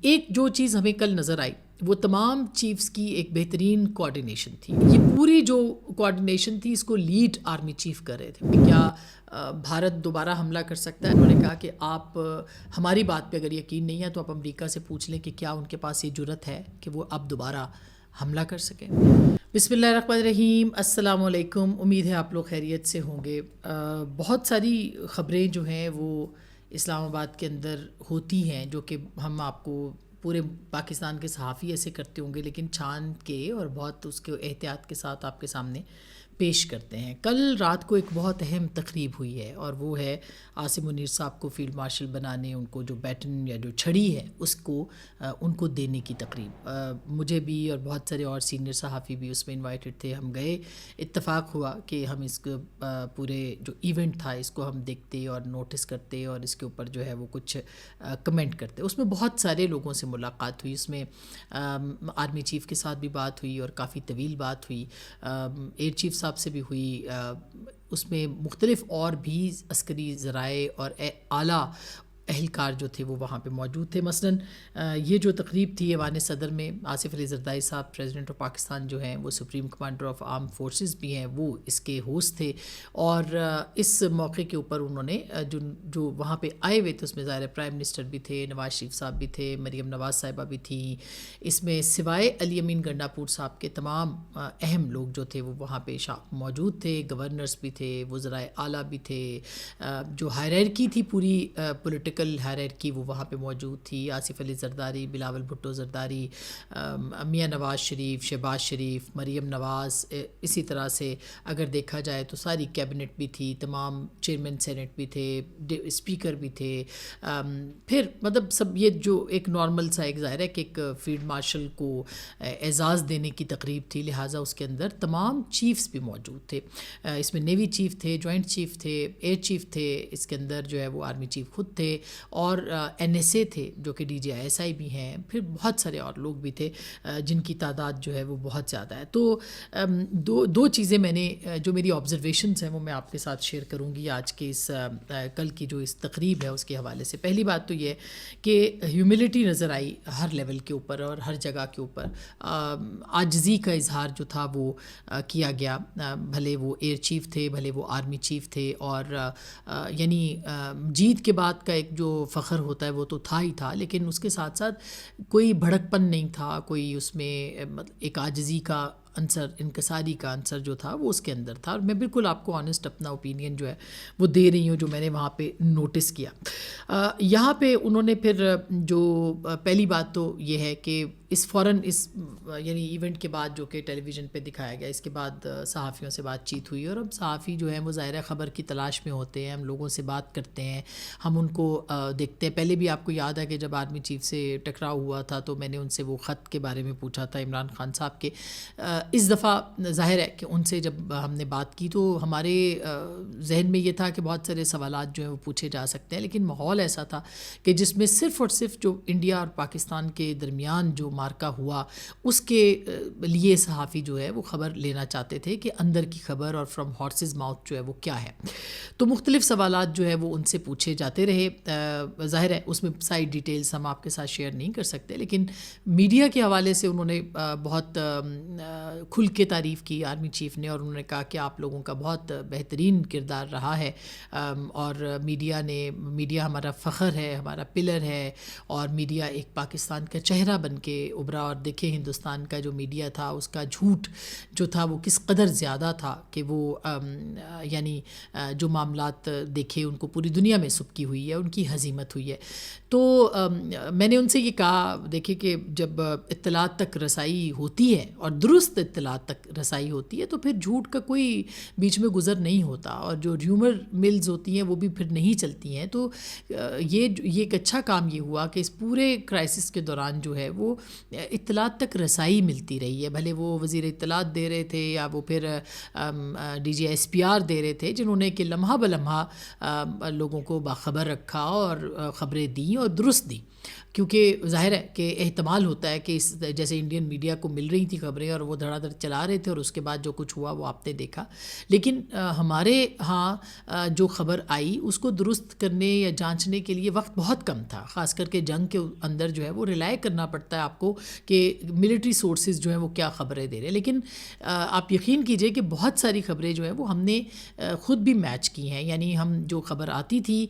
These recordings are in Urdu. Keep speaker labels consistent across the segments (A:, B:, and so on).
A: ایک جو چیز ہمیں کل نظر آئی وہ تمام چیفز کی ایک بہترین کوارڈینیشن تھی. یہ پوری جو کوارڈینیشن تھی اس کو لیڈ آرمی چیف کر رہے تھے کہ کیا بھارت دوبارہ حملہ کر سکتا ہے. انہوں نے کہا کہ آپ ہماری بات پہ اگر یقین نہیں ہے تو آپ امریکہ سے پوچھ لیں کہ کیا ان کے پاس یہ جرت ہے کہ وہ اب دوبارہ حملہ کر سکیں. بسم اللہ الرحمن الرحیم. السلام علیکم. امید ہے آپ لوگ خیریت سے ہوں گے. بہت ساری خبریں جو ہیں وہ اسلام آباد کے اندر ہوتی ہیں جو کہ ہم آپ کو پورے پاکستان کے صحافی ایسے کرتے ہوں گے لیکن چھان کے اور بہت اس کے احتیاط کے ساتھ آپ کے سامنے پیش کرتے ہیں. کل رات کو ایک بہت اہم تقریب ہوئی ہے اور وہ ہے عاصم منیر صاحب کو فیلڈ مارشل بنانے، ان کو جو بیٹن یا جو چھڑی ہے اس کو ان کو دینے کی تقریب. مجھے بھی اور بہت سارے اور سینئر صحافی بھی اس میں انوائٹڈ تھے. ہم گئے، اتفاق ہوا کہ ہم اس کو پورے جو ایونٹ تھا اس کو ہم دیکھتے اور نوٹس کرتے اور اس کے اوپر جو ہے وہ کچھ کمنٹ کرتے. اس میں بہت سارے لوگوں سے ملاقات ہوئی. اس میں آرمی چیف کے ساتھ بھی بات ہوئی اور کافی طویل بات ہوئی. ایئر چیف صاحب سے بھی ہوئی. اس میں مختلف اور بھی عسکری ذرائع اور اعلیٰ اہلکار جو تھے وہ وہاں پہ موجود تھے. مثلاً یہ جو تقریب تھی ایوان صدر میں، آصف علی زرداری صاحب پریزیڈنٹ آف پاکستان جو ہیں وہ supreme commander of arm forces بھی ہیں، وہ اس کے ہوسٹ تھے. اور اس موقع کے اوپر انہوں نے جو وہاں پہ آئے ہوئے تھے اس میں ظاہر پرائم منسٹر بھی تھے، نواز شریف صاحب بھی تھے، مریم نواز صاحبہ بھی تھیں. اس میں سوائے علی امین گنڈاپور صاحب کے تمام اہم لوگ جو تھے وہ وہاں پہ موجود تھے. گورنرز بھی تھے، وزرائے اعلیٰ بھی تھے. جو ہائرارکی تھی پوری پولیٹیکل ہائرارکی وہ وہاں پہ موجود تھی. آصف علی زرداری، بلاول بھٹو زرداری، میاں نواز شریف، شہباز شریف، مریم نواز. اسی طرح سے اگر دیکھا جائے تو ساری کیبنٹ بھی تھی، تمام چیئرمین سینٹ بھی تھے، اسپیکر بھی تھے. پھر مطلب سب یہ جو ایک نارمل سا ایک ظاہر ہے کہ ایک فیلڈ مارشل کو اعزاز دینے کی تقریب تھی، لہٰذا اس کے اندر تمام چیفز بھی موجود تھے. اس میں نیوی چیف تھے، جوائنٹ چیف تھے، ایئر چیف تھے. اس کے اندر جو ہے وہ آرمی چیف خود تھے اور این ایس اے تھے جو کہ D G I S I بھی ہیں. پھر بہت سارے اور لوگ بھی تھے جن کی تعداد جو ہے وہ بہت زیادہ ہے. تو دو چیزیں میں نے جو میری آبزرویشنز ہیں وہ میں آپ کے ساتھ شیئر کروں گی آج کے اس کل کی جو اس تقریب ہے اس کے حوالے سے. پہلی بات تو یہ کہ ہیوملٹی نظر آئی ہر لیول کے اوپر اور ہر جگہ کے اوپر. عاجزی کا اظہار جو تھا وہ کیا گیا، بھلے وہ ایئر چیف تھے، بھلے وہ آرمی چیف تھے. اور یعنی جیت کے بعد کا ایک جو فخر ہوتا ہے وہ تو تھا ہی تھا، لیکن اس کے ساتھ ساتھ کوئی بھڑک پن نہیں تھا، کوئی اس میں ایک عاجزی کا عنصر، انکساری کا عنصر جو تھا وہ اس کے اندر تھا. اور میں بالکل آپ کو آنیسٹ اپنا اوپینین جو ہے وہ دے رہی ہوں جو میں نے وہاں پہ نوٹس کیا. یہاں پہ انہوں نے پھر جو پہلی بات تو یہ ہے کہ اس فوراً اس یعنی ایونٹ کے بعد جو کہ ٹیلی ویژن پہ دکھایا گیا، اس کے بعد صحافیوں سے بات چیت ہوئی. اور اب صحافی جو ہیں وہ ظاہر خبر کی تلاش میں ہوتے ہیں، ہم لوگوں سے بات کرتے ہیں، ہم ان کو دیکھتے ہیں. پہلے بھی آپ کو یاد ہے کہ جب آرمی چیف سے ٹکراؤ ہوا تھا تو میں نے ان سے وہ خط کے بارے میں پوچھا تھا عمران خان صاحب کے. اس دفعہ ظاہر ہے کہ ان سے جب ہم نے بات کی تو ہمارے ذہن میں یہ تھا کہ بہت سارے سوالات جو ہیں وہ پوچھے جا سکتے ہیں، لیکن ماحول ایسا تھا کہ جس میں صرف اور صرف جو انڈیا اور پاکستان کے درمیان جو مارکا ہوا اس کے لیے صحافی جو ہے وہ خبر لینا چاہتے تھے کہ اندر کی خبر اور فرام ہارسز ماؤتھ جو ہے وہ کیا ہے. تو مختلف سوالات جو ہے وہ ان سے پوچھے جاتے رہے. ظاہر ہے اس میں سائڈ ڈیٹیلز ہم آپ کے ساتھ شیئر نہیں کر سکتے، لیکن میڈیا کے حوالے سے انہوں نے بہت کھل کے تعریف کی آرمی چیف نے. اور انہوں نے کہا کہ آپ لوگوں کا بہت بہترین کردار رہا ہے اور میڈیا ہمارا فخر ہے، ہمارا پلر ہے. اور میڈیا ایک پاکستان کا چہرہ بن کے ابھرا. اور دیکھیں ہندوستان کا جو میڈیا تھا اس کا جھوٹ جو تھا وہ کس قدر زیادہ تھا کہ وہ یعنی جو معاملات دیکھے ان کو پوری دنیا میں سبکی ہوئی ہے، ان کی ہزیمت ہوئی ہے. تو میں نے ان سے یہ کہا دیکھیں کہ جب اطلاعات تک رسائی ہوتی ہے اور درست اطلاعات تک رسائی ہوتی ہے تو پھر جھوٹ کا کوئی بیچ میں گزر نہیں ہوتا، اور جو ریومر ملز ہوتی ہیں وہ بھی پھر نہیں چلتی ہیں. تو یہ ایک اچھا کام یہ ہوا کہ اس پورے کرائسس کے دوران جو ہے وہ اطلاعات تک رسائی ملتی رہی ہے. بھلے وہ وزیر اطلاعات دے رہے تھے یا وہ پھر D G S P R دے رہے تھے جنہوں نے کہ لمحہ بلمحہ لوگوں کو باخبر رکھا اور خبریں دیں اور درست دیں. کیونکہ ظاہر ہے کہ احتمال ہوتا ہے کہ اس جیسے انڈین میڈیا کو مل رہی تھی خبریں اور وہ دھڑا دھڑ چلا رہے تھے اور اس کے بعد جو کچھ ہوا وہ آپ نے دیکھا. لیکن ہمارے ہاں جو خبر آئی اس کو درست کرنے یا جانچنے کے لیے وقت بہت کم تھا. خاص کر کے جنگ کے اندر جو ہے وہ ریلائی کرنا پڑتا ہے آپ کو کہ ملٹری سورسز جو ہیں وہ کیا خبریں دے رہے ہیں. لیکن آپ یقین کیجئے کہ بہت ساری خبریں جو ہیں وہ ہم نے خود بھی میچ کی ہیں. یعنی ہم جو خبر آتی تھی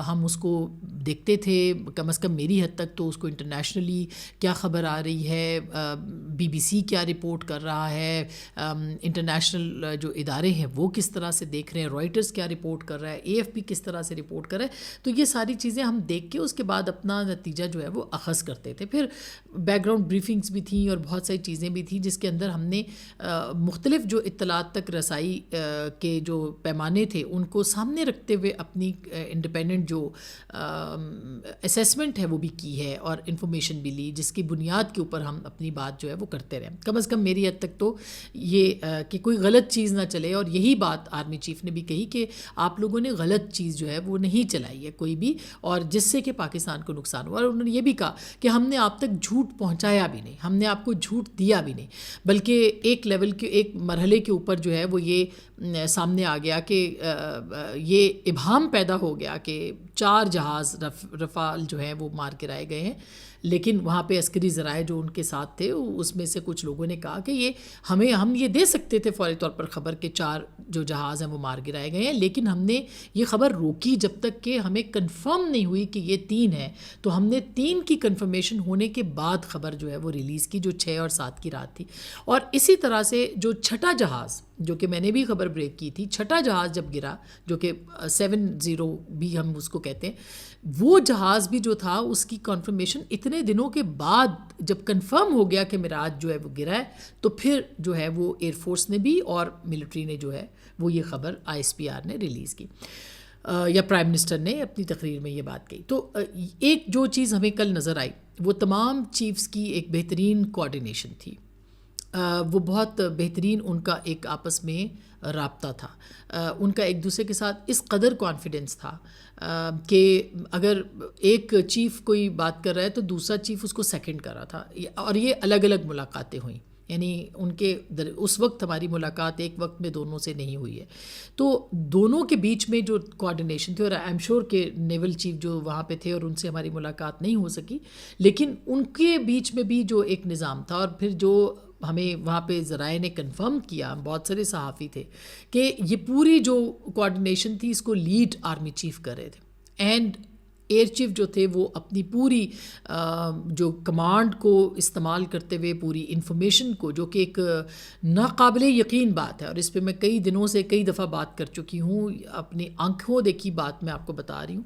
A: ہم اس کو دیکھتے تھے، کم از کم میری حد تک تو اس کو انٹرنیشنلی کیا خبر آ رہی ہے، بی بی سی کیا رپورٹ کر رہا ہے، انٹرنیشنل جو ادارے ہیں وہ کس طرح سے دیکھ رہے ہیں، رائٹرز کیا رپورٹ کر رہا ہے، اے ایف پی کس طرح سے رپورٹ کر رہا ہے. تو یہ ساری چیزیں ہم دیکھ کے اس کے بعد اپنا نتیجہ جو ہے وہ اخذ کرتے تھے. پھر بیک گراؤنڈ بریفنگز بھی تھیں اور بہت ساری چیزیں بھی تھیں جس کے اندر ہم نے مختلف جو اطلاعات تک رسائی کے جو پیمانے تھے ان کو سامنے رکھتے ہوئے اپنی انڈیپینڈنٹ جو اسیسمنٹ ہے وہ بھی کی ہے اور انفارمیشن بھی لی، جس کی بنیاد کے اوپر ہم اپنی بات جو ہے وہ کرتے رہے. کم از کم میری حد تک تو یہ کہ کوئی غلط چیز نہ چلے. اور یہی بات آرمی چیف نے بھی کہی کہ آپ لوگوں نے غلط چیز جو ہے وہ نہیں چلائی ہے کوئی بھی، اور جس سے کہ پاکستان کو نقصان ہوا. اور انہوں نے یہ بھی کہا کہ ہم نے آپ تک جھوٹ پہنچایا بھی نہیں، ہم نے آپ کو جھوٹ دیا بھی نہیں، بلکہ ایک لیول کے ایک مرحلے کے اوپر جو ہے وہ یہ سامنے آ گیا کہ یہ ابہام پیدا ہو گیا کہ 4 جہاز رفال جو ہیں وہ مار کے گرائے گئے ہیں. لیکن وہاں پہ عسکری ذرائع جو ان کے ساتھ تھے اس میں سے کچھ لوگوں نے کہا کہ ہم یہ دے سکتے تھے فوری طور پر خبر کہ 4 جو جہاز ہیں وہ مار گرائے گئے ہیں، لیکن ہم نے یہ خبر روکی جب تک کہ ہمیں کنفرم نہیں ہوئی کہ یہ 3 ہے. تو ہم نے 3 کی کنفرمیشن ہونے کے بعد خبر جو ہے وہ ریلیز کی، جو 6 اور 7 کی رات تھی. اور اسی طرح سے جو 6واں جہاز جو کہ میں نے بھی خبر بریک کی تھی، 6واں جہاز جب گرا جو کہ 70 بھی ہم اس کو کہتے ہیں، وہ جہاز بھی جو تھا اس کی کنفرمیشن اتنے دنوں کے بعد جب کنفرم ہو گیا کہ میراج جو ہے وہ گرا ہے، تو پھر جو ہے وہ ایئر فورس نے بھی اور ملٹری نے جو ہے وہ یہ خبر آئی ایس پی آر نے ریلیز کی، یا پرائم منسٹر نے اپنی تقریر میں یہ بات کہی. تو ایک جو چیز ہمیں کل نظر آئی وہ تمام چیفز کی ایک بہترین کوآرڈینیشن تھی. وہ بہت بہترین ان کا ایک آپس میں رابطہ تھا. ان کا ایک دوسرے کے ساتھ اس قدر کانفیڈنس تھا کہ اگر ایک چیف کوئی بات کر رہا ہے تو دوسرا چیف اس کو سیکنڈ کر رہا تھا. اور یہ الگ الگ ملاقاتیں ہوئیں، یعنی ان کے اس وقت ہماری ملاقات ایک وقت میں دونوں سے نہیں ہوئی ہے. تو دونوں کے بیچ میں جو کوآرڈینیشن تھی، اور آئی ایم شیور کہ نیول چیف جو وہاں پہ تھے اور ان سے ہماری ملاقات نہیں ہو سکی، لیکن ان کے بیچ میں بھی جو ایک نظام تھا. اور پھر جو ہمیں وہاں پہ ذرائع نے کنفرم کیا، بہت سارے صحافی تھے، کہ یہ پوری جو کوآرڈینیشن تھی اس کو لیڈ آرمی چیف کر رہے تھے. اینڈ ایئر چیف جو تھے وہ اپنی پوری جو کمانڈ کو استعمال کرتے ہوئے پوری انفارمیشن کو، جو کہ ایک ناقابل یقین بات ہے، اور اس پہ میں کئی دنوں سے کئی دفعہ بات کر چکی ہوں، اپنی آنکھوں دیکھی بات میں آپ کو بتا رہی ہوں،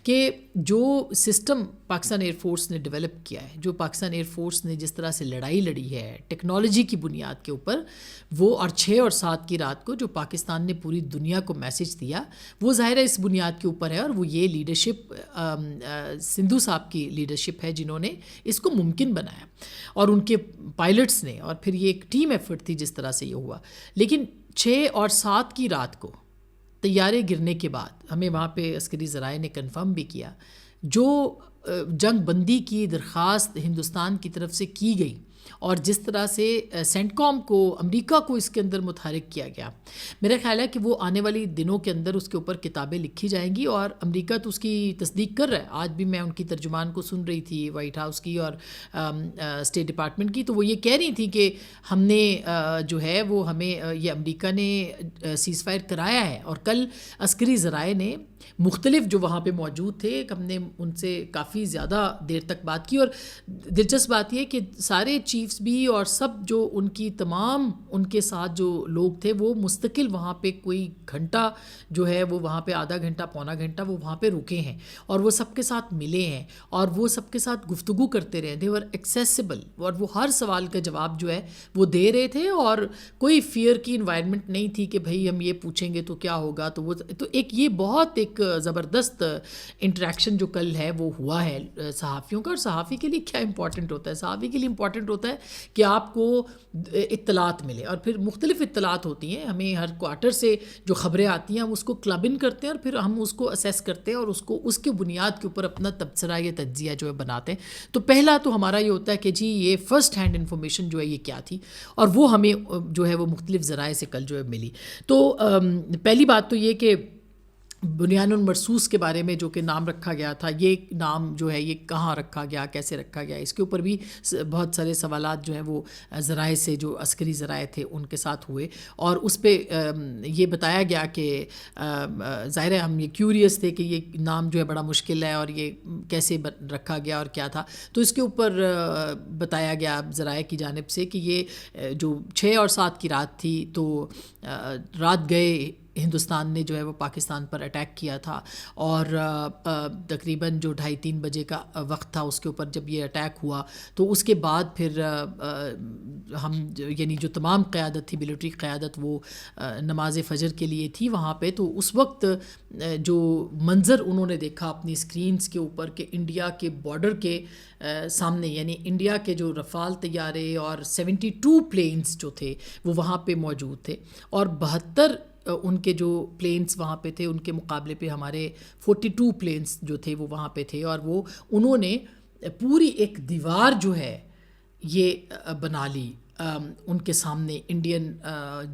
A: کہ جو سسٹم پاکستان ایئر فورس نے ڈیولپ کیا ہے، جو پاکستان ایئر فورس نے جس طرح سے لڑائی لڑی ہے ٹیکنالوجی کی بنیاد کے اوپر، وہ اور 6 اور 7 کی رات کو جو پاکستان نے پوری دنیا کو میسج دیا، وہ ظاہر ہے اس بنیاد کے اوپر ہے. اور وہ یہ لیڈرشپ سندھو صاحب کی لیڈرشپ ہے جنہوں نے اس کو ممکن بنایا، اور ان کے پائلٹس نے، اور پھر یہ ایک ٹیم ایفرٹ تھی جس طرح سے یہ ہوا. لیکن 6 اور 7 کی رات کو طیارے گرنے کے بعد ہمیں وہاں پہ عسکری ذرائع نے کنفرم بھی کیا، جو جنگ بندی کی درخواست ہندوستان کی طرف سے کی گئی اور جس طرح سے سینٹ کام کو، امریکہ کو اس کے اندر متحرک کیا گیا، میرا خیال ہے کہ وہ آنے والی دنوں کے اندر اس کے اوپر کتابیں لکھی جائیں گی. اور امریکہ تو اس کی تصدیق کر رہا ہے. آج بھی میں ان کی ترجمان کو سن رہی تھی، وائٹ ہاؤس کی اور اسٹیٹ ڈپارٹمنٹ کی، تو وہ یہ کہہ رہی تھیں کہ ہم نے جو ہے وہ ہمیں یہ امریکہ نے سیز فائر کرایا ہے. اور کل عسکری ذرائع نے مختلف جو وہاں پہ موجود تھے، ہم نے ان سے کافی زیادہ دیر تک بات کی. اور دلچسپ بات یہ کہ سارے چیفز بھی اور سب جو ان کی تمام ان کے ساتھ جو لوگ تھے وہ مستقل وہاں پہ کوئی گھنٹہ جو ہے وہ وہاں پہ آدھا گھنٹہ پونا گھنٹہ وہ وہاں پہ رکے ہیں، اور وہ سب کے ساتھ ملے ہیں، اور وہ سب کے ساتھ گفتگو کرتے رہے تھے، اور ایکسیسیبل، اور وہ ہر سوال کا جواب جو ہے وہ دے رہے تھے. اور کوئی فیئر کی انوائرمنٹ نہیں تھی کہ بھائی ہم یہ پوچھیں گے تو کیا ہوگا. تو وہ تو ایک یہ بہت ایک زبردست انٹریکشن جو کل ہے وہ ہوا ہے صحافیوں کا. اور صحافی کے لیے کیا امپورٹنٹ ہوتا ہے؟ صحافی کے لیے امپورٹنٹ ہوتا ہوتا ہے کہ آپ کو اطلاعات ملے، اور پھر مختلف اطلاعات ہوتی ہیں، ہمیں ہر کوارٹر سے جو خبریں آتی ہیں ہم اس کو کلب ان کرتے ہیں اور پھر ہم اس کو اسیس کرتے ہیں اور اس کے بنیاد کے اوپر اپنا تبصرہ یا تجزیہ جو ہے بناتے ہیں۔ تو پہلا تو ہمارا یہ ہوتا ہے کہ جی یہ فرسٹ ہینڈ انفارمیشن جو ہے یہ کیا تھی، اور وہ ہمیں جو ہے وہ مختلف ذرائع سے کل جو ہے ملی۔ تو پہلی بات تو یہ کہ بنیان المرصوص کے بارے میں جو کہ نام رکھا گیا تھا، یہ نام جو ہے یہ کہاں رکھا گیا، کیسے رکھا گیا، اس کے اوپر بھی بہت سارے سوالات جو ہیں وہ ذرائع سے، جو عسکری ذرائع تھے ان کے ساتھ ہوئے، اور اس پہ یہ بتایا گیا کہ ظاہر ہے ہم یہ کیوریس تھے کہ یہ نام جو ہے بڑا مشکل ہے اور یہ کیسے رکھا گیا اور کیا تھا، تو اس کے اوپر بتایا گیا ذرائع کی جانب سے کہ یہ جو 6 اور 7 کی رات تھی، تو رات گئے ہندوستان نے جو ہے وہ پاکستان پر اٹیک کیا تھا، اور تقریباً جو 2:30-3 بجے کا وقت تھا اس کے اوپر جب یہ اٹیک ہوا، تو اس کے بعد پھر ہم یعنی جو تمام قیادت تھی، ملٹری قیادت، وہ نماز فجر کے لیے تھی وہاں پہ۔ تو اس وقت جو منظر انہوں نے دیکھا اپنی اسکرینز کے اوپر کہ انڈیا کے بارڈر کے سامنے، یعنی انڈیا کے جو رفال طیارے اور 72 پلینز جو تھے وہ وہاں پہ موجود تھے، اور 72 ان کے جو پلینز وہاں پہ تھے ان کے مقابلے پہ ہمارے 42 پلینز جو تھے وہ وہاں پہ تھے، اور وہ انہوں نے پوری ایک دیوار جو ہے یہ بنا لی ان کے سامنے، انڈین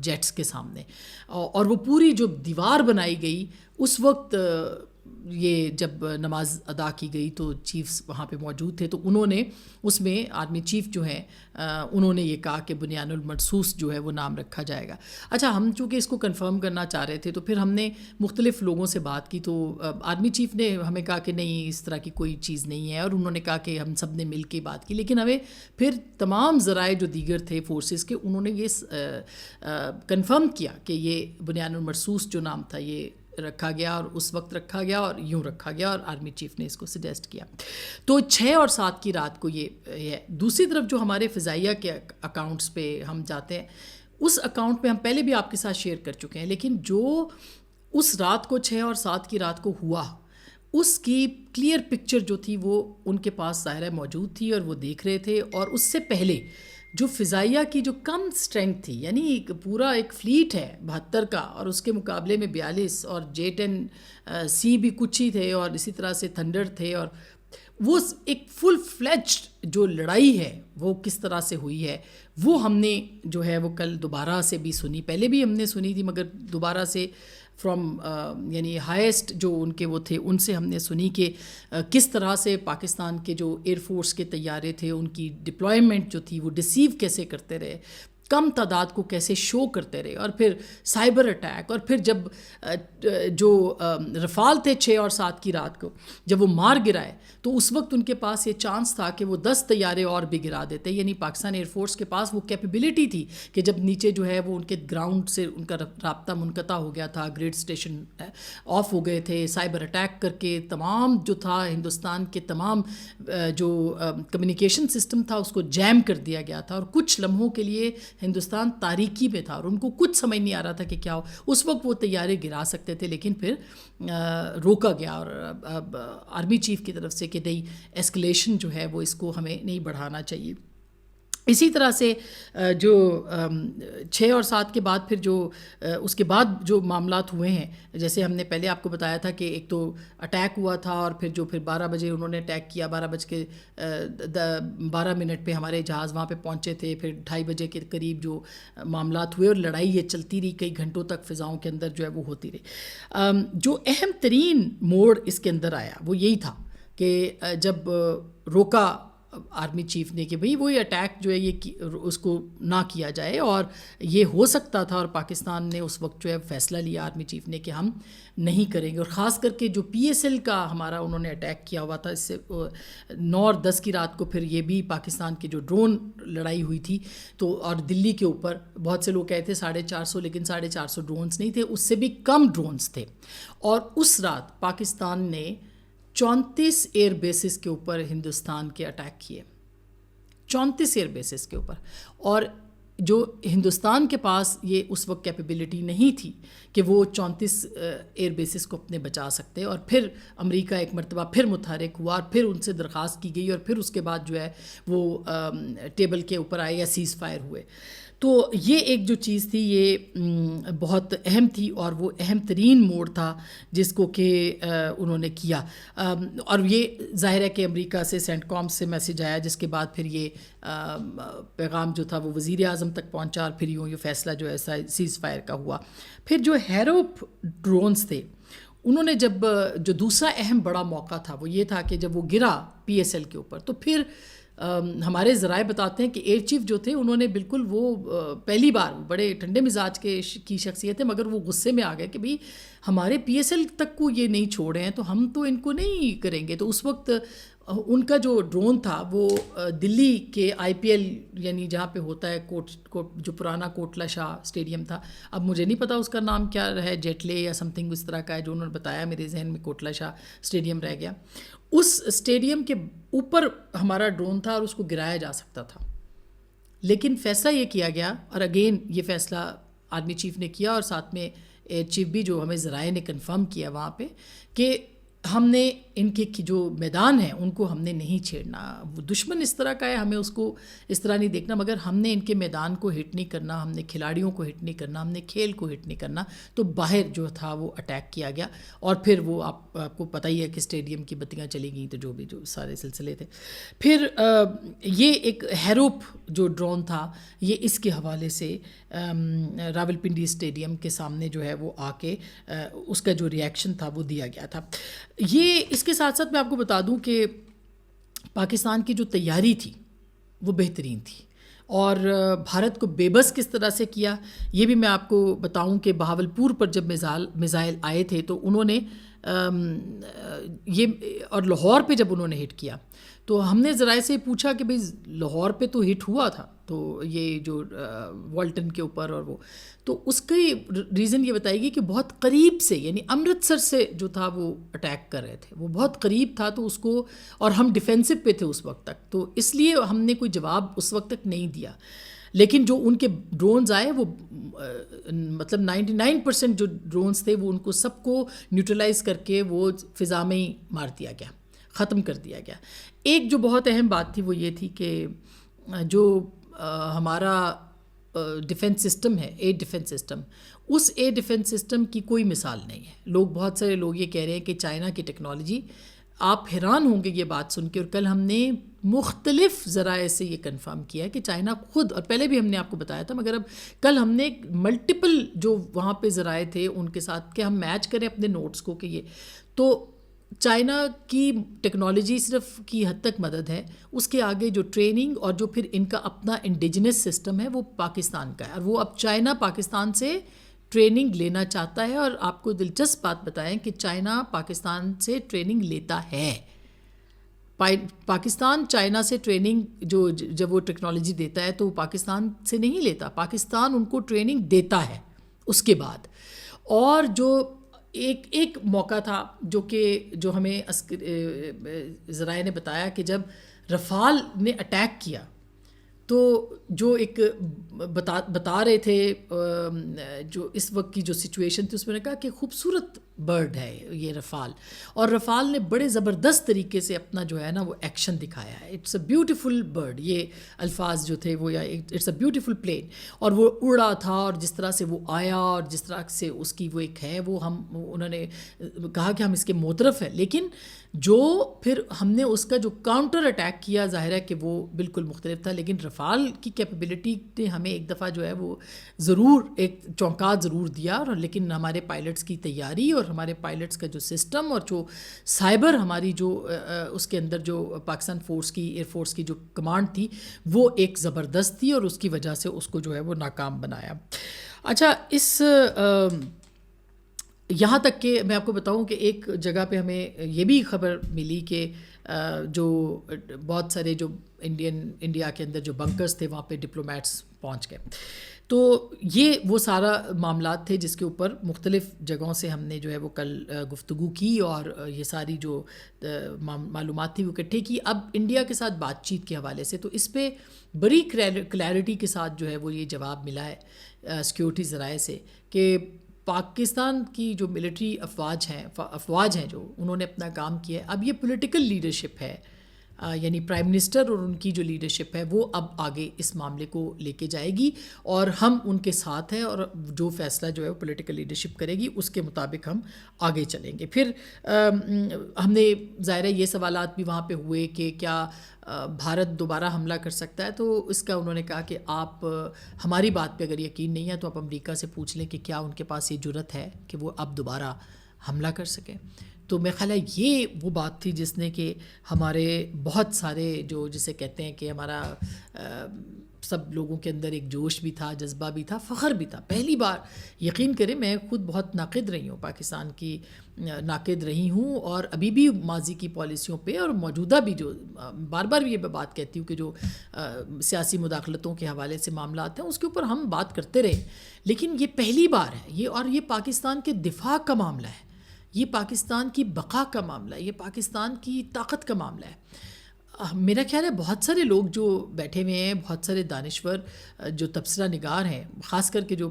A: جیٹس کے سامنے، اور وہ پوری جو دیوار بنائی گئی اس وقت یہ جب نماز ادا کی گئی تو چیفز وہاں پہ موجود تھے، تو انہوں نے اس میں آرمی چیف جو ہیں انہوں نے یہ کہا کہ بنیان المرصوص جو ہے وہ نام رکھا جائے گا۔ اچھا، ہم چونکہ اس کو کنفرم کرنا چاہ رہے تھے تو پھر ہم نے مختلف لوگوں سے بات کی، تو آرمی چیف نے ہمیں کہا کہ نہیں اس طرح کی کوئی چیز نہیں ہے، اور انہوں نے کہا کہ ہم سب نے مل کے بات کی، لیکن ہمیں پھر تمام ذرائع جو دیگر تھے فورسز کے انہوں نے یہ کنفرم کیا کہ یہ بنیان المرصوص جو نام تھا یہ رکھا گیا، اور اس وقت رکھا گیا اور یوں رکھا گیا، اور آرمی چیف نے اس کو سجیسٹ کیا۔ تو 6 اور 7 کی رات کو یہ ہے۔ دوسری طرف جو ہمارے فضائیہ کے اکاؤنٹس پہ ہم جاتے ہیں، اس اکاؤنٹ پہ ہم پہلے بھی آپ کے ساتھ شیئر کر چکے ہیں، لیکن جو اس رات کو 6 اور 7 کی رات کو ہوا اس کی کلیئر پکچر جو تھی وہ ان کے پاس ظاہر موجود تھی اور وہ دیکھ رہے تھے، اور اس سے پہلے جو فضائیہ کی جو کم اسٹرینتھ تھی، یعنی پورا ایک فلیٹ ہے 72 کا، اور اس کے مقابلے میں 42 اور J-10C بھی کچھ ہی تھے، اور اسی طرح سے تھنڈر تھے، اور وہ ایک فل فلیجڈ جو لڑائی ہے وہ کس طرح سے ہوئی ہے وہ ہم نے جو ہے وہ کل دوبارہ سے بھی سنی، پہلے بھی ہم نے سنی تھی مگر دوبارہ سے فرام یعنی ہائیسٹ جو ان کے وہ تھے ان سے ہم نے سنی کہ کس طرح سے پاکستان کے جو ایئر فورس کے طیارے تھے ان کی ڈپلائمنٹ جو تھی وہ ڈسیو کیسے کرتے رہے، کم تعداد کو کیسے شو کرتے رہے، اور پھر سائبر اٹیک، اور پھر جب جو رفال تھے 6 اور 7 کی رات کو جب وہ مار گرائے تو اس وقت ان کے پاس یہ چانس تھا کہ وہ 10 طیارے اور بھی گرا دیتے، یعنی پاکستان ایئر فورس کے پاس وہ کیپیبلٹی تھی کہ جب نیچے جو ہے وہ ان کے گراؤنڈ سے ان کا رابطہ منقطع ہو گیا تھا، گریڈ اسٹیشن آف ہو گئے تھے، سائبر اٹیک کر کے تمام جو تھا ہندوستان کے تمام جو کمیونیکیشن سسٹم تھا اس کو جیم کر دیا گیا تھا، اور کچھ لمحوں کے لیے ہندوستان تاریکی میں تھا اور ان کو کچھ سمجھ نہیں آ رہا تھا کہ کیا ہو۔ اس وقت وہ طیارے گرا سکتے تھے لیکن پھر روکا گیا، اور آرمی چیف کی طرف سے کہ نہیں ایسکلیشن جو ہے وہ اس کو ہمیں نہیں بڑھانا چاہیے۔ اسی طرح سے جو 6 اور 7 کے بعد پھر جو اس کے بعد جو معاملات ہوئے ہیں، جیسے ہم نے پہلے آپ کو بتایا تھا کہ ایک تو اٹیک ہوا تھا، اور پھر 12 بجے انہوں نے اٹیک کیا، 12:12 پہ ہمارے جہاز وہاں پہ پہنچے تھے، پھر 2:30 بجے کے قریب جو معاملات ہوئے اور لڑائی یہ چلتی رہی کئی گھنٹوں تک فضاؤں کے اندر جو ہے وہ ہوتی رہی۔ جو اہم ترین موڑ اس کے اندر آیا وہ یہی تھا کہ جب روکا آرمی چیف نے کہ بھئی وہی اٹیک جو ہے یہ اس کو نہ کیا جائے، اور یہ ہو سکتا تھا، اور پاکستان نے اس وقت جو ہے فیصلہ لیا آرمی چیف نے کہ ہم نہیں کریں گے، اور خاص کر کے جو PSL کا ہمارا انہوں نے اٹیک کیا ہوا تھا، اس سے 9 اور 10 کی رات کو پھر یہ بھی پاکستان کی جو ڈرون لڑائی ہوئی تھی، تو اور دلی کے اوپر بہت سے لوگ کہتے 450 لیکن 450 ڈرونز نہیں تھے، اس سے بھی کم ڈرونز تھے، اور اس رات پاکستان نے 34 ایئر بیسز کے اوپر ہندوستان کے اٹیک کیے، 34 ایئر بیسز کے اوپر، اور جو ہندوستان کے پاس یہ اس وقت کیپیبلٹی نہیں تھی کہ وہ 34 ایئر بیسز کو اپنے بچا سکتے، اور پھر امریکہ ایک مرتبہ پھر متحرک ہوا اور پھر ان سے درخواست کی گئی اور پھر اس کے بعد جو ہے وہ ٹیبل کے اوپر آئے یا سیز فائر ہوئے. تو یہ ایک جو چیز تھی یہ بہت اہم تھی اور وہ اہم ترین موڑ تھا جس کو کہ انہوں نے کیا. اور یہ ظاہر ہے کہ امریکہ سے سینٹ کامس سے میسیج آیا جس کے بعد پھر یہ پیغام جو تھا وہ وزیر اعظم تک پہنچا اور پھر یہ فیصلہ جو ہے سیز فائر کا ہوا. پھر جو ہیروپ ڈرونز تھے انہوں نے جب جو دوسرا اہم بڑا موقع تھا وہ یہ تھا کہ جب وہ گرا PSL کے اوپر تو پھر ہمارے ذرائع بتاتے ہیں کہ ایئر چیف جو تھے انہوں نے بالکل وہ پہلی بار بڑے ٹھنڈے مزاج کی شخصیت ہے مگر وہ غصے میں آ گئے کہ بھئی ہمارے PSL تک کو یہ نہیں چھوڑے ہیں تو ہم تو ان کو نہیں کریں گے. تو اس وقت ان کا جو ڈرون تھا وہ دلی کے IPL یعنی جہاں پہ ہوتا ہے جو پرانا کوٹلہ شاہ اسٹیڈیم تھا، اب مجھے نہیں پتا اس کا نام کیا ہے، جیٹلے یا سم تھنگ اس طرح کا ہے جو انہوں نے بتایا، میرے ذہن میں کوٹلہ شاہ اسٹیڈیم رہ گیا. اس اسٹیڈیم کے اوپر ہمارا ڈرون تھا اور اس کو گرایا جا سکتا تھا، لیکن فیصلہ یہ کیا گیا، اور اگین یہ فیصلہ آرمی چیف نے کیا اور ساتھ میں ایئر چیف بھی، جو ہمیں ذرائع نے کنفرم کیا وہاں پہ، کہ ہم نے ان کے جو میدان ہیں ان کو ہم نے نہیں چھیڑنا. وہ دشمن اس طرح کا ہے، ہمیں اس کو اس طرح نہیں دیکھنا، مگر ہم نے ان کے میدان کو ہٹ نہیں کرنا، ہم نے کھلاڑیوں کو ہٹ نہیں کرنا، ہم نے کھیل کو ہٹ نہیں کرنا. تو باہر جو تھا وہ اٹیک کیا گیا اور پھر وہ آپ کو پتہ ہی ہے کہ اسٹیڈیم کی بتیاں چلی گئیں، تو جو سارے سلسلے تھے. پھر یہ ایک ہیروپ جو ڈرون تھا یہ اس کے حوالے سے راولپنڈی اسٹیڈیم کے سامنے جو ہے وہ آ کے اس کا جو ریئیکشن تھا وہ دیا گیا تھا. یہ اس کے ساتھ ساتھ میں آپ کو بتا دوں کہ پاکستان کی جو تیاری تھی وہ بہترین تھی، اور بھارت کو بے بس کس طرح سے کیا یہ بھی میں آپ کو بتاؤں کہ بہاولپور پر جب میزائل آئے تھے تو انہوں نے یہ، اور لاہور پہ جب انہوں نے ہٹ کیا تو ہم نے ذرائع سے پوچھا کہ بھئی لاہور پہ تو ہٹ ہوا تھا، تو یہ جو والٹن کے اوپر اور وہ، تو اس کی ریزن یہ بتائے گی کہ بہت قریب سے، یعنی امرتسر سے جو تھا وہ اٹیک کر رہے تھے، وہ بہت قریب تھا، تو اس کو، اور ہم ڈیفینسو پہ تھے اس وقت تک، تو اس لیے ہم نے کوئی جواب اس وقت تک نہیں دیا. لیکن جو ان کے ڈرونز آئے وہ مطلب 99% جو ڈرونز تھے وہ ان کو سب کو نیوٹرلائز کر کے وہ فضا میں ہی مار دیا گیا، ختم کر دیا گیا. ایک جو بہت اہم بات تھی وہ یہ تھی کہ جو ہمارا ڈیفنس سسٹم ہے، ایئر ڈیفنس سسٹم، اس ایئر ڈیفنس سسٹم کی کوئی مثال نہیں ہے. بہت سارے لوگ یہ کہہ رہے ہیں کہ چائنا کی ٹیکنالوجی، آپ حیران ہوں گے یہ بات سن کے، اور کل ہم نے مختلف ذرائع سے یہ کنفرم کیا ہے کہ چائنا خود، اور پہلے بھی ہم نے آپ کو بتایا تھا مگر اب کل ہم نے ملٹیپل جو وہاں پہ ذرائع تھے ان کے ساتھ کہ ہم میچ کریں اپنے نوٹس کو، کہ یہ تو چائنا کی ٹیکنالوجی صرف کی حد تک مدد ہے، اس کے آگے جو ٹریننگ اور جو پھر ان کا اپنا انڈیجنس سسٹم ہے وہ پاکستان کا ہے، اور وہ اب چائنا پاکستان سے ٹریننگ لینا چاہتا ہے. اور آپ کو دلچسپ بات بتائیں کہ چائنا پاکستان سے ٹریننگ لیتا ہے. پاکستان چائنا سے ٹریننگ جب وہ ٹیکنالوجی دیتا ہے تو وہ پاکستان سے نہیں لیتا، پاکستان ان کو ٹریننگ دیتا ہے اس کے بعد. اور جو ایک موقع تھا جو ہمیں ذرائع نے بتایا کہ جب رفال نے اٹیک کیا تو جو ایک بتا رہے تھے جو اس وقت کی جو سچویشن تھی، اس میں نے کہا کہ خوبصورت برڈ ہے یہ رفال، اور رفال نے بڑے زبردست طریقے سے اپنا جو ہے نا وہ ایکشن دکھایا ہے. اٹس اے بیوٹیفل برڈ، یہ الفاظ جو تھے وہ، یا اٹس اے بیوٹیفل پلین، اور وہ اڑا تھا، اور جس طرح سے وہ آیا اور جس طرح سے اس کی وہ ایک ہے وہ انہوں نے کہا کہ ہم اس کے معترف ہیں. لیکن جو پھر ہم نے اس کا جو کاؤنٹر اٹیک کیا ظاہر ہے کہ وہ بالکل مختلف تھا. لیکن رفال کی کیپیبلٹی نے ہمیں ایک دفعہ جو ہے وہ ضرور ایک چونکا ضرور دیا، اور لیکن ہمارے پائلٹس کی تیاری اور ہمارے پائلٹس کا جو سسٹم اور جو سائبر ہماری جو اس کے اندر جو پاکستان فورس کی، ایئر فورس کی جو کمانڈ تھی وہ ایک زبردست تھی، اور اس کی وجہ سے اس کو جو ہے وہ ناکام بنایا. اچھا، اس یہاں تک کہ میں آپ کو بتاؤں کہ ایک جگہ پہ ہمیں یہ بھی خبر ملی کہ جو بہت سارے جو انڈیا کے اندر جو بنکرز تھے وہاں پہ ڈپلومیٹس پہنچ گئے. تو یہ وہ سارا معاملات تھے جس کے اوپر مختلف جگہوں سے ہم نے جو ہے وہ کل گفتگو کی اور یہ ساری جو معلومات تھی وہ اکٹھے کی. اب انڈیا کے ساتھ بات چیت کے حوالے سے تو اس پہ بڑی کلیئرٹی کے ساتھ جو ہے وہ یہ جواب ملا ہے سیکیورٹی ذرائع سے کہ پاکستان کی جو ملٹری افواج ہیں جو انہوں نے اپنا کام کیا ہے. اب یہ پولیٹیکل لیڈرشپ ہے, یعنی پرائم منسٹر اور ان کی جو لیڈرشپ ہے وہ اب آگے اس معاملے کو لے کے جائے گی اور ہم ان کے ساتھ ہیں اور جو فیصلہ جو ہے وہ پولیٹیکل لیڈرشپ کرے گی اس کے مطابق ہم آگے چلیں گے. پھر ہم نے ظاہر ہے یہ سوالات بھی وہاں پہ ہوئے کہ کیا بھارت دوبارہ حملہ کر سکتا ہے, تو اس کا انہوں نے کہا کہ آپ ہماری بات پہ اگر یقین نہیں ہے تو آپ امریکہ سے پوچھ لیں کہ کیا ان کے پاس یہ جرت ہے کہ وہ اب دوبارہ حملہ کر سکیں. تو میرا خیال ہے یہ وہ بات تھی جس نے کہ ہمارے بہت سارے جو جسے کہتے ہیں کہ ہمارا سب لوگوں کے اندر ایک جوش بھی تھا, جذبہ بھی تھا, فخر بھی تھا. پہلی بار یقین کریں میں خود بہت ناقد رہی ہوں, پاکستان کی ناقد رہی ہوں اور ابھی بھی ماضی کی پالیسیوں پہ اور موجودہ بھی جو بار بار بھی یہ بات کہتی ہوں کہ جو سیاسی مداخلتوں کے حوالے سے معاملات ہیں اس کے اوپر ہم بات کرتے رہے, لیکن یہ پہلی بار ہے یہ, اور یہ پاکستان کے دفاع کا معاملہ ہے, یہ پاکستان کی بقا کا معاملہ ہے, یہ پاکستان کی طاقت کا معاملہ ہے. میرا خیال ہے بہت سارے لوگ جو بیٹھے ہوئے ہیں, بہت سارے دانشور جو تبصرہ نگار ہیں, خاص کر کے جو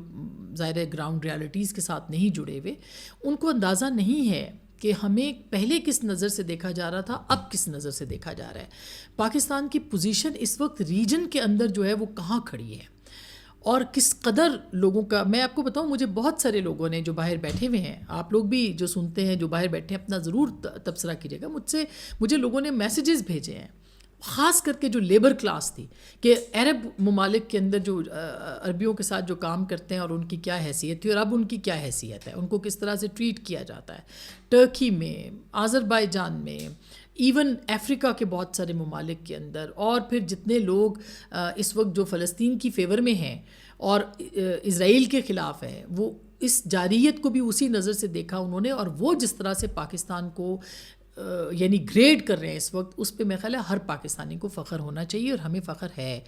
A: ظاہر گراؤنڈ ریالٹیز کے ساتھ نہیں جڑے ہوئے, ان کو اندازہ نہیں ہے کہ ہمیں پہلے کس نظر سے دیکھا جا رہا تھا, اب کس نظر سے دیکھا جا رہا ہے. پاکستان کی پوزیشن اس وقت ریجن کے اندر جو ہے وہ کہاں کھڑی ہے اور کس قدر لوگوں کا. میں آپ کو بتاؤں, مجھے بہت سارے لوگوں نے جو باہر بیٹھے ہوئے ہیں, آپ لوگ بھی جو سنتے ہیں جو باہر بیٹھے ہیں اپنا ضرور تبصرہ کیجیے گا, مجھے لوگوں نے میسیجز بھیجے ہیں, خاص کر کے جو لیبر کلاس تھی, کہ عرب ممالک کے اندر جو عربیوں کے ساتھ جو کام کرتے ہیں اور ان کی کیا حیثیت تھی اور اب ان کی کیا حیثیت ہے, ان کو کس طرح سے ٹریٹ کیا جاتا ہے ٹرکی میں, آذربائیجان میں, ایون افریقہ کے بہت سارے ممالک کے اندر, اور پھر جتنے لوگ اس وقت جو فلسطین کی فیور میں ہیں اور اسرائیل کے خلاف ہیں, وہ اس جارحیت کو بھی اسی نظر سے دیکھا انہوں نے, اور وہ جس طرح سے پاکستان کو یعنی گریڈ کر رہے ہیں اس وقت, اس پہ میرا خیال ہے ہر پاکستانی کو فخر ہونا چاہیے, اور ہمیں فخر ہے.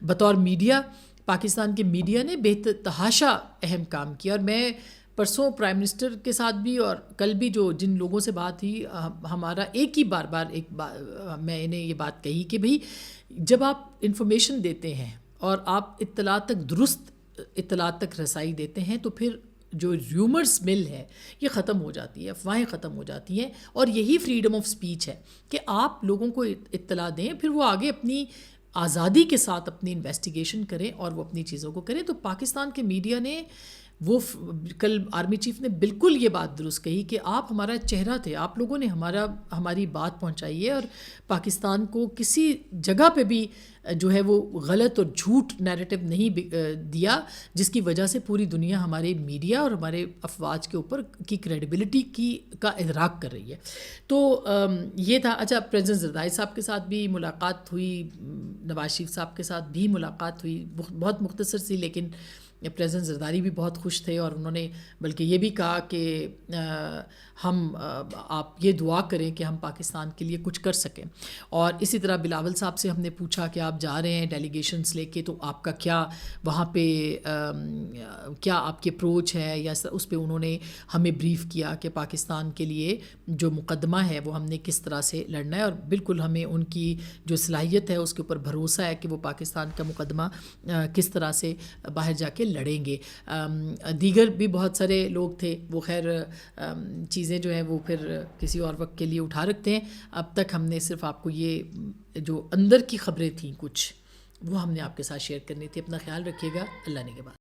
A: بطور میڈیا, پاکستان کے میڈیا نے بے تحاشا اہم کام کیا, اور میں پرسوں پرائم منسٹر کے ساتھ بھی اور کل بھی جو جن لوگوں سے بات ہوئی, ہمارا ایک ہی بار میں انہیں یہ بات کہی کہ بھئی جب آپ انفارمیشن دیتے ہیں اور آپ اطلاع تک رسائی دیتے ہیں تو پھر جو ریومرز مل ہے یہ ختم ہو جاتی ہے, افواہیں ختم ہو جاتی ہیں, اور یہی فریڈم آف سپیچ ہے کہ آپ لوگوں کو اطلاع دیں, پھر وہ آگے اپنی آزادی کے ساتھ اپنی انویسٹیگیشن کریں اور وہ اپنی چیزوں کو کریں. تو پاکستان کے میڈیا نے وہ کل آرمی چیف نے بالکل یہ بات درست کہی کہ آپ ہمارا چہرہ تھے, آپ لوگوں نے ہماری بات پہنچائی ہے, اور پاکستان کو کسی جگہ پہ بھی جو ہے وہ غلط اور جھوٹ نیریٹو نہیں دیا, جس کی وجہ سے پوری دنیا ہمارے میڈیا اور ہمارے افواج کے اوپر کی کریڈیبلٹی کا ادراک کر رہی ہے. تو یہ تھا. اچھا, پریزیڈنٹ زرداری صاحب کے ساتھ بھی ملاقات ہوئی, نواز شریف صاحب کے ساتھ بھی ملاقات ہوئی, بہت مختصر سی, لیکن پریزیڈنٹ زرداری بھی بہت خوش تھے, اور انہوں نے بلکہ یہ بھی کہا کہ آپ یہ دعا کریں کہ ہم پاکستان کے لیے کچھ کر سکیں. اور اسی طرح بلاول صاحب سے ہم نے پوچھا کہ آپ جا رہے ہیں ڈیلیگیشنز لے کے, تو آپ کا کیا وہاں پہ کیا آپ کی اپروچ ہے, یا اس پہ انہوں نے ہمیں بریف کیا کہ پاکستان کے لیے جو مقدمہ ہے وہ ہم نے کس طرح سے لڑنا ہے, اور بالکل ہمیں ان کی جو صلاحیت ہے اس کے اوپر بھروسہ ہے کہ وہ پاکستان کا مقدمہ کس طرح سے باہر جا کے لڑیں گے. دیگر بھی بہت سارے لوگ تھے, وہ خیر چیزیں جو ہیں وہ پھر کسی اور وقت کے لیے اٹھا رکھتے ہیں. اب تک ہم نے صرف آپ کو یہ جو اندر کی خبریں تھیں کچھ, وہ ہم نے آپ کے ساتھ شیئر کرنی تھی. اپنا خیال رکھیے گا, اللہ نگہبان.